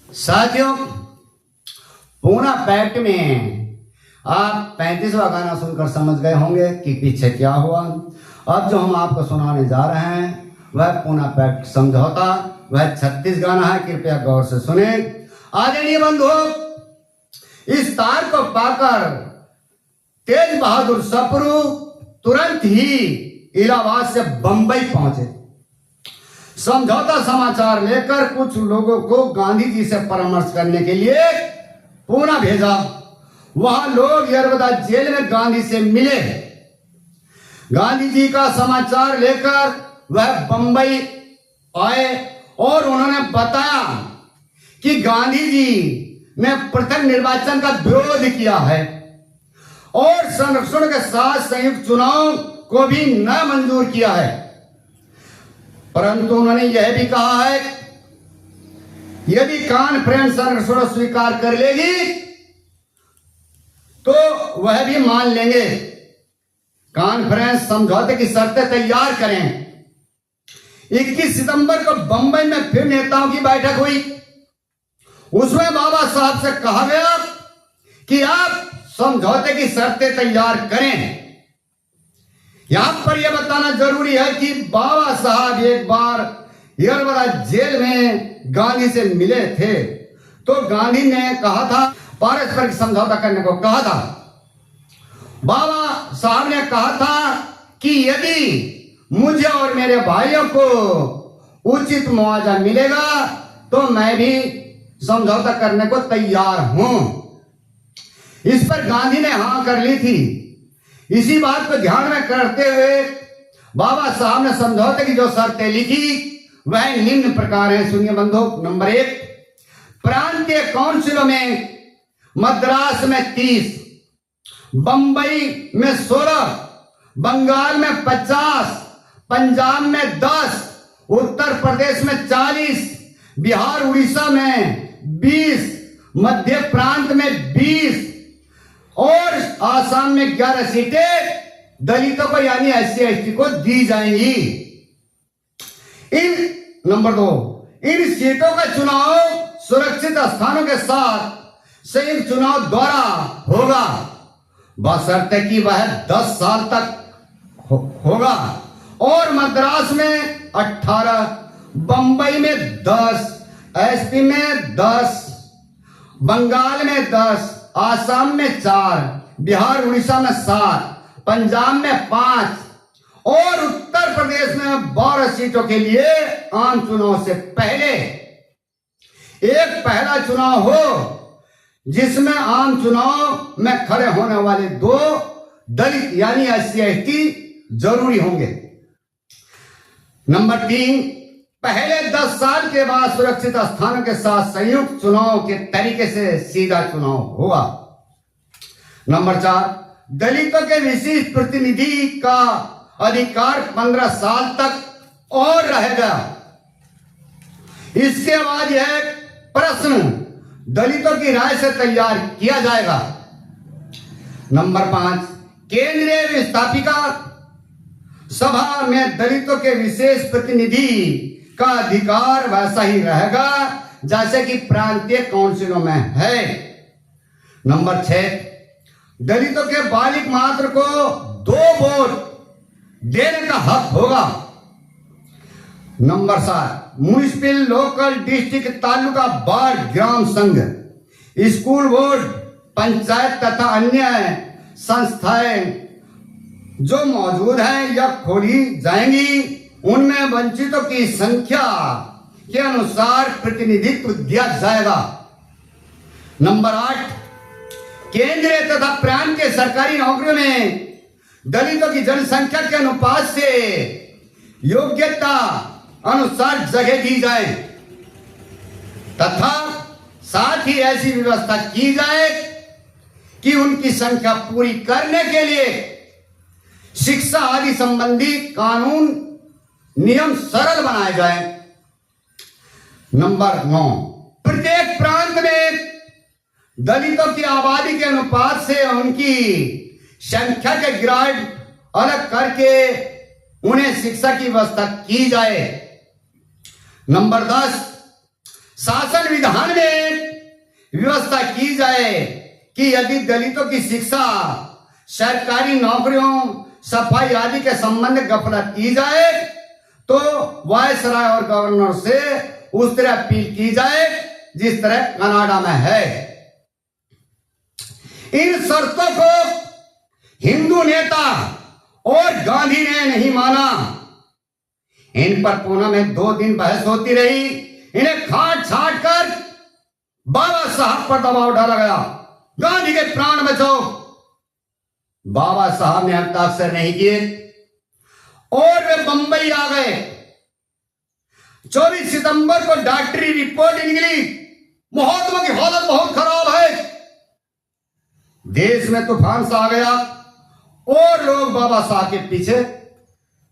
साथियों, पूना पैक्ट में आप 35वां गाना सुनकर समझ गए होंगे कि पीछे क्या हुआ। अब जो हम आपको सुनाने जा रहे हैं वह पूना पैक्ट समझौता, वह 36 गाना है। कृपया गौर से सुने। आदरणीय बंधु, इस तार को पाकर तेज बहादुर सप्रू तुरंत ही इलाहाबाद से बंबई पहुंचे। समझौता समाचार लेकर कुछ लोगों को गांधी जी से परामर्श करने के लिए पूना भेजा। वहां लोग यरवदा जेल में गांधी से मिले। गांधी जी का समाचार लेकर वह बंबई आए और उन्होंने बताया कि गांधी जी ने प्रथम निर्वाचन का विरोध किया है और संरक्षण के साथ संयुक्त चुनाव को भी न मंजूर किया है। परंतु उन्होंने यह भी कहा है यदि कॉन्फ्रेंस संरक्षण स्वीकार कर लेगी तो वह भी मान लेंगे। कॉन्फ्रेंस समझौते की शर्तें तैयार करें। 21 सितंबर को बंबई में फिर नेताओं की बैठक हुई। उसमें बाबा साहब से कहा गया कि आप समझौते की शर्तें तैयार करें। यहां पर यह बताना जरूरी है कि बाबा साहब एक बार यरवदा जेल में गांधी से मिले थे तो गांधी ने कहा था, पारस्परिक समझौता करने को कहा था। बाबा साहब ने कहा था कि यदि मुझे और मेरे भाइयों को उचित मुआवजा मिलेगा तो मैं भी समझौता करने को तैयार हूं। इस पर गांधी ने हां कर ली थी। इसी बात को ध्यान में करते हुए बाबा साहब ने समझौते की जो शर्तें लिखी वह निम्न प्रकार है। सुनिए बंधु। नंबर 1, प्रांतीय काउंसिलों में मद्रास में 30, बंबई में 16, बंगाल में 50, पंजाब में 10, उत्तर प्रदेश में 40, बिहार उड़ीसा में 20, मध्य प्रांत में 20 और आसाम में 11 सीटें दलितों को यानी SC/ST को दी जाएंगी। नंबर 2, इन सीटों का चुनाव सुरक्षित स्थानों के साथ संयुक्त चुनाव द्वारा होगा, बशर्ते कि वह 10 साल तक होगा। और मद्रास में 18, बंबई में 10, SP में 10, बंगाल में 10, आसाम में 4, बिहार उड़ीसा में 7, पंजाब में 5 और उत्तर प्रदेश में 12 सीटों के लिए आम चुनाव से पहले एक पहला चुनाव हो जिसमें आम चुनाव में खड़े होने वाले 2 दलित यानी SC/ST जरूरी होंगे। नंबर 3, पहले 10 साल के बाद सुरक्षित स्थानों के साथ संयुक्त चुनाव के तरीके से सीधा चुनाव होगा। नंबर 4, दलितों के विशिष्ट प्रतिनिधि का अधिकार 15 साल तक और रहेगा। इसके बाद यह प्रश्न दलितों की राय से तैयार किया जाएगा। नंबर 5, केंद्रीय व्यवस्थापिका सभा में दलितों के विशेष प्रतिनिधि का अधिकार वैसा ही रहेगा जैसे कि प्रांतीय काउंसिलों में है। नंबर 6, दलितों के बालिक मात्र को 2 वोट देने का हक होगा। Number 7, municipal, local, district, taluka, ward, ग्राम संघ, स्कूल बोर्ड, पंचायत तथा अन्य संस्थाएं जो मौजूद हैं या खोली जाएंगी उनमें वंचितों की संख्या के अनुसार प्रतिनिधित्व दिया जाएगा। नंबर 8, केंद्रीय तथा प्रांतीय सरकारी नौकरियों में दलितों की जनसंख्या के अनुपात से योग्यता अनुसार जगह दी जाए तथा साथ ही ऐसी व्यवस्था की जाए कि उनकी संख्या पूरी करने के लिए शिक्षा आदि संबंधी कानून नियम सरल बनाए जाए। नंबर 9, प्रत्येक प्रांत में दलितों की आबादी के अनुपात से उनकी संख्या के ग्रेड अलग करके उन्हें शिक्षा की व्यवस्था की जाए। नंबर 10, शासन विधान में व्यवस्था की जाए कि यदि दलितों की शिक्षा, सरकारी नौकरियों, सफाई आदि के संबंध में गफलत की जाए तो वायसराय और गवर्नर से उस तरह अपील की जाए जिस तरह कनाडा में है। इन शर्तों को हिंदू नेता और गांधी ने नहीं माना। इन पर पूना में 2 दिन बहस होती रही। इन्हें काट छाट कर बाबा साहब पर दबाव डाला गया, गांधी के प्राण बचाओ। बाबा साहब ने हस्ताक्षर नहीं किए और वे बंबई आ गए। 24 सितंबर को डॉक्टरी रिपोर्ट निकली, महात्मा की हालत बहुत खराब है। देश में तूफान सा आ गया और लोग बाबा साहब के पीछे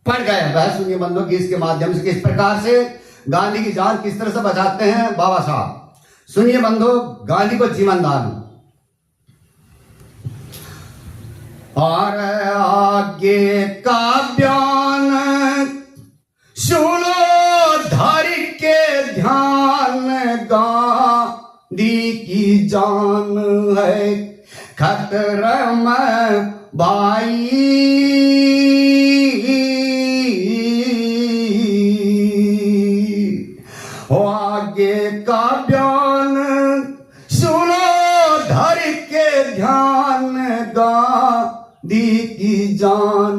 पड़ गए। वह सुनिए बंधु कि इसके माध्यम से किस प्रकार से गांधी की जान किस तरह से बचाते हैं बाबा साहब। सुनिए बंधु, गांधी को जीवन दान। और आगे का बयान सुनो धारी के ध्यान, गांधी की जान है खतरा में भाई। आगे का बयान सुनो धर के ध्यान, गांधी की जान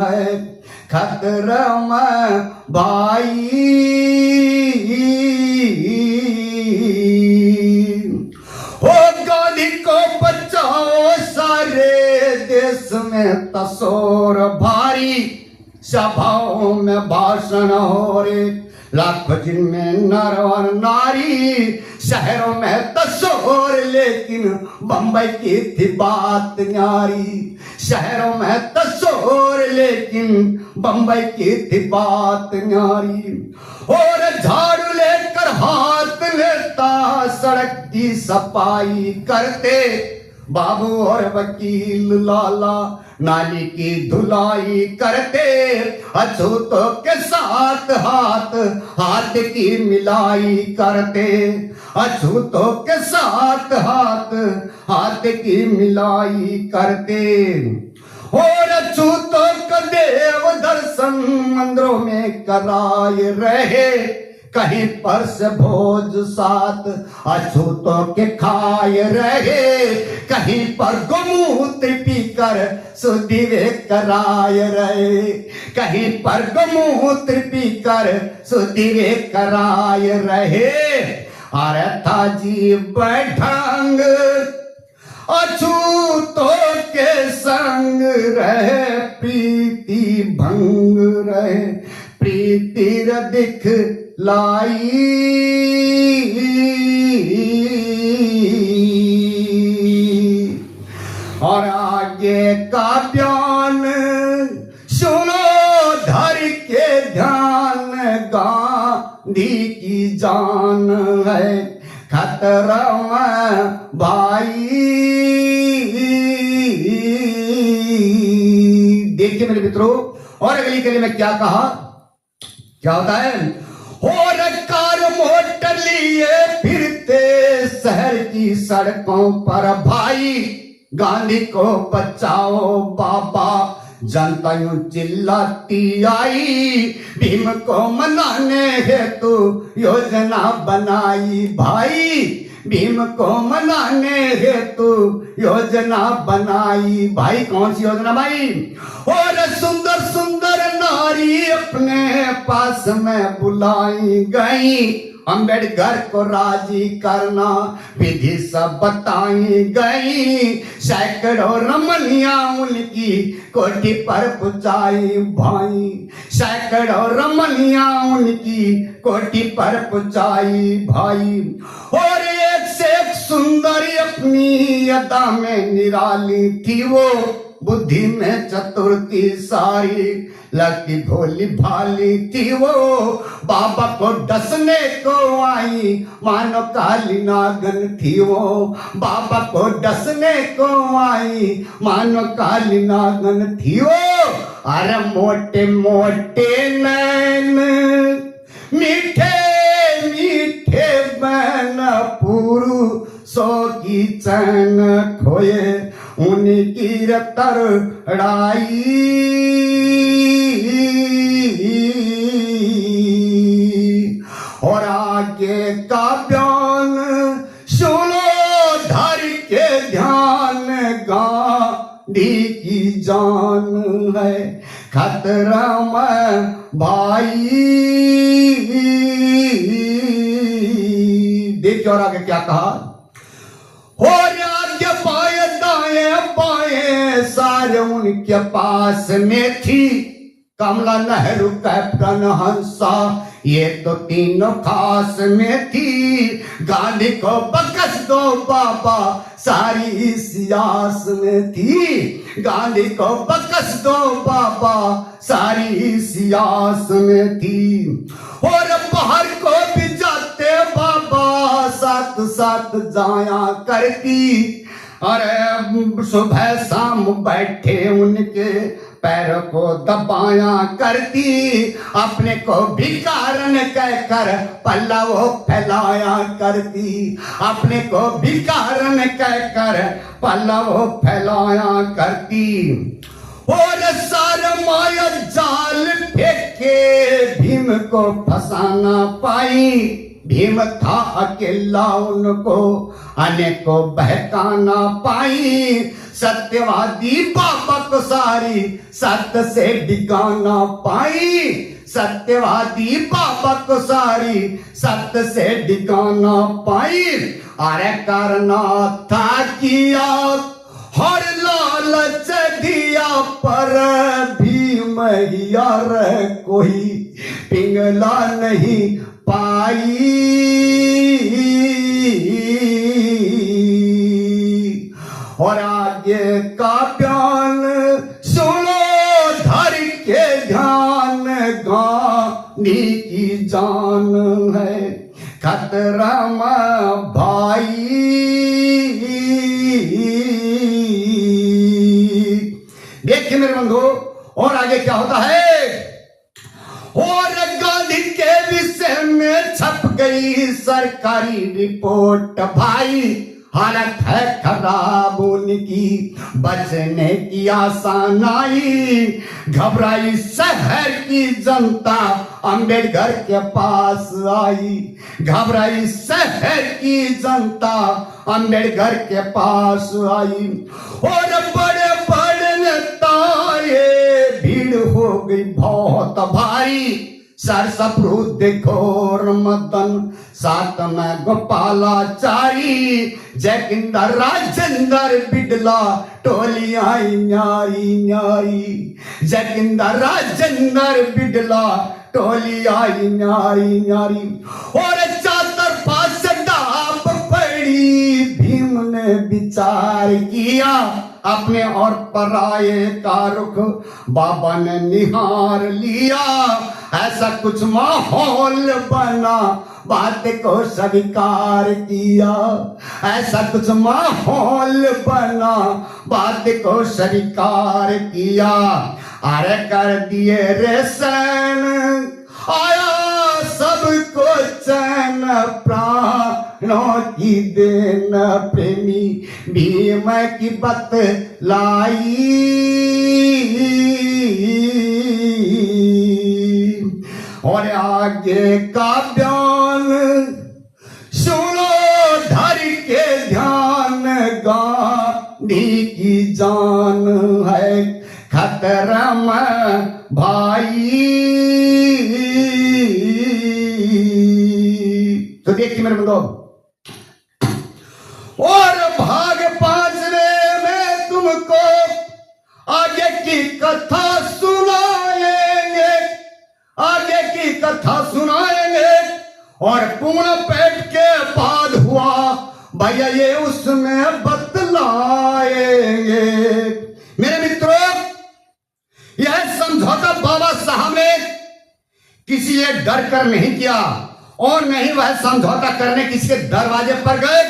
है खतरा में भाई। हो गांधी को बचाओ, सारे देश में तसोर भारी। सभाओं में भाषण हो रे, लाखों जिनमें नर और नारी। शहरों में तसोर, लेकिन बंबई की थी बात न्यारी। शहरों में तसोर, लेकिन बंबई की थी बात न्यारी। और झाड़ू लेकर हाथ लेता, सड़क की सफाई करते बाबू और वकील लाला। नाली की धुलाई करते, अछूतों के साथ हाथ हाथ की मिलाई करते। अछूतों के साथ हाथ हाथ की मिलाई करते। और अछूतों का देव दर्शन मंदिरों में कराए रहे। कहीं पर से भोज साथ अछूतों के खाए रहे। कहीं पर गोमूत्र पीकर शुद्धि वे कराए रहे। कहीं पर गोमूत्र पीकर शुद्धि वे कराए रहे। अरे था जी बैठंग अछूतों के संग रहे। प्रीति भंग रहे, प्रीति दिख लाई। और आगे का बयान सुनो धर के ध्यान, गांधी की जान है खतरा में भाई। देखिए मेरे मित्रों, और अगली कड़ी में क्या कहा, क्या होता है। और कार मोटर लिए फिरते शहर की सड़कों पर भाई। गांधी को बचाओ बाबा, जनता यूं चिल्लाती आई। भीम को मनाने हेतु योजना बनाई भाई। भीम को मनाने हेतु योजना बनाई भाई। कौन सी योजना भाई। और सुंदर सुंदर नारी अपने पास में बुलाई गई। अम्बेडकर को राजी करना विधि सब बताई गई। सैकड़ों रमनिया उनकी कोठी पर पुचाई भाई। सैकड़ों रमनिया उनकी कोठी पर पुचाई भाई। और एक से एक सुंदरी अपनी अदा में निराली थी वो। बुद्धि में चतुर थी सारी, लगती भोली भाली थी वो। बाबा को डसने को आई, मानो काली नागन थी वो। बाबा को डसने को आई, मानो काली नागन थी वो। अरे मोटे मोटे नैन, मीठे मीठे पुरुषों की चैन खोए उनकी तरड़ाई। और आगे का बयान सुनो धर के ध्यान, गांधी की जान है खतरा में भाई। देखिए और आगे क्या कहा, और आगे बाएं दाएं बाएं सारे उनके पास में थी। कमला नेहरू कैप्टन हंसा ये तो तीनों खास में थी। गांधी को बकस दो बाबा सारी सियास में थी। गांधी को बकस दो बाबा सारी सियास में थी। और बाहर को भी जाते बाबा साथ साथ जाया करती। अरे सुबह शाम बैठे उनके पैरों को दबाया करती। अपने को भिखारन कहकर पल्ला वो फैलाया करती। अपने को भिखारन कहकर पल्ला वो फैलाया करती। और सारा माया जाल फेंके भीम को फंसाना पाई। भीम था अकेला उनको अनेकों बहकाना पाई। सत्यवादी बाबा को सारी सत्य से डिगाना पाई। सत्यवादी बाबा को सारी सत्य से डिगाना पाई। अरे करना था किया हर लालच दिया पर भीम यार कोई पिंगला नहीं पाई। और आगे का बयान सुनो धर के ध्यान, गांधी की जान है खतरा में भाई। देखिए मेरे बंधु और आगे क्या होता है। और गांधी के विषय में छप गई सरकारी रिपोर्ट भाई। हालत है खराब उनकी बचने की आशा नहीं। घबराई शहर की जनता अंबेडकर के पास आई। घबराई शहर की जनता अंबेडकर के पास आई। और बड़े बड़े नेताए भीड़ हो गई बहुत भारी। सरसप्रुद घोर मदन साथ में गोपालाचारी। जैकिंदर राजेंद्र बिडला टोली आई न्यारी न्यारी। जैकिंदर राजेंद्र बिडला टोली आई न्यारी न्यारी। और चातर पास डाब पड़ी भीम ने विचार किया। अपने और पराये का रुख बाबा ने निहार लिया। ऐसा कुछ माहौल बना बात को स्वीकार किया। ऐसा कुछ माहौल बना बात को स्वीकार किया। अरे कर दिए रे सैन आया सबको चैन प्राणों की देन प्रेमी भीम की बतलाई। और आगे का बयान सुनो धर के ध्यान, गांधी की जान है खतरा में भाई। तो देखिए मेरे बंधु और भाग पांचवे में तुमको आगे की कथा सुनाएंगे। आगे की कथा सुनाएंगे। और पूर्ण पेट के बाद हुआ भैया ये उसमें बतलाएंगे। मेरे मित्रों यह समझौता बाबा साहब ने किसी एक डर कर नहीं किया और नहीं वह समझौता करने किसी के दरवाजे पर गए,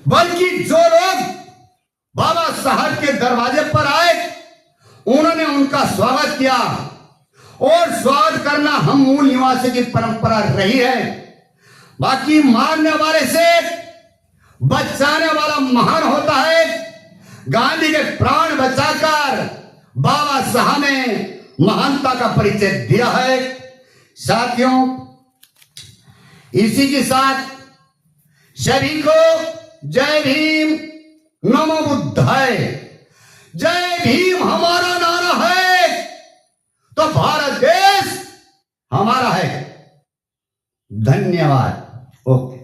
बल्कि जो लोग बाबा साहब के दरवाजे पर आए उन्होंने उनका स्वागत किया। और स्वागत करना हम मूल निवासी की परंपरा रही है। बाकी मारने वाले से बचाने वाला महान होता है। गांधी के प्राण बचाकर बाबा साहब ने महानता का परिचय दिया है। साथियों, इसी के साथ सभी को जय भीम, नमो बुद्धाय। जय भीम हमारा नारा है तो भारत देश हमारा है। धन्यवाद। ओके।